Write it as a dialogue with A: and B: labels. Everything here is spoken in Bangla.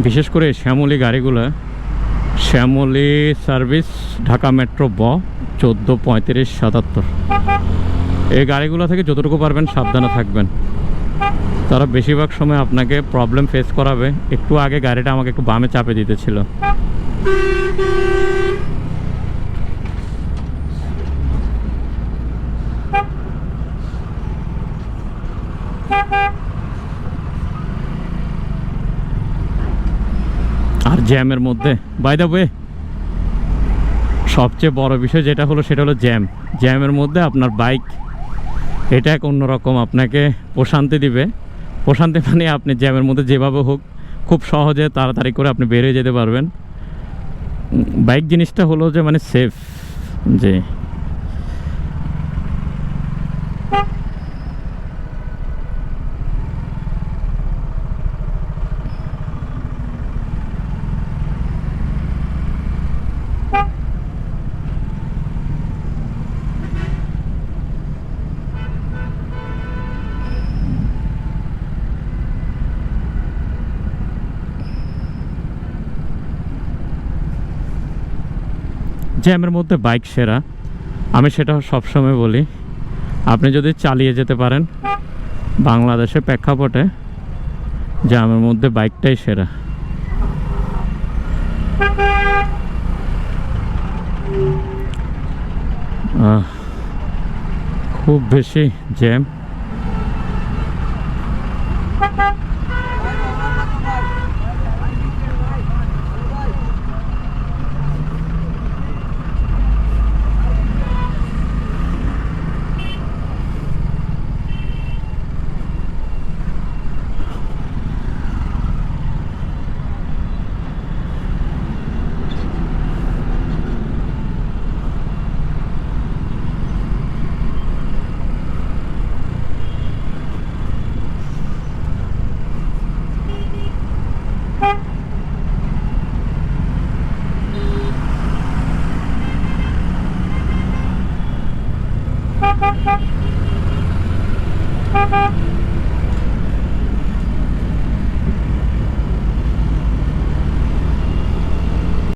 A: বিশেষ করে শ্যামলী গাড়িগুলো, শ্যামলী সার্ভিস ঢাকা মেট্রো 143577, এই গাড়িগুলো থেকে যতটুকু পারবেন সাবধানে থাকবেন। তারা বেশিরভাগ সময় আপনাকে প্রবলেম ফেস করাবে। একটু আগে গাড়িটা আমাকে একটু বামে চাপে দিতেছিল। আর জ্যামের মধ্যে বাই দ্য ওয়ে সবচেয়ে বড় বিষয় যেটা হলো সেটা হলো জ্যামের মধ্যে আপনার বাইক এটা এক অন্যরকম আপনাকে প্রশান্তি দিবে। প্রশান্তি মানে আপনি জ্যামের মধ্যে যেভাবে হোক খুব সহজে তাড়াতাড়ি করে আপনি বেরিয়ে যেতে পারবেন। বাইক জিনিসটা হলো যে মানে সেফ, যে জ্যামের মধ্যে বাইক সেরা। আমি সেটা সবসময় বলি, আপনি যদি চালিয়ে যেতে পারেন বাংলাদেশের প্রেক্ষাপটে জ্যামের মধ্যে বাইকটাই সেরা। খুব বেশি জ্যাম।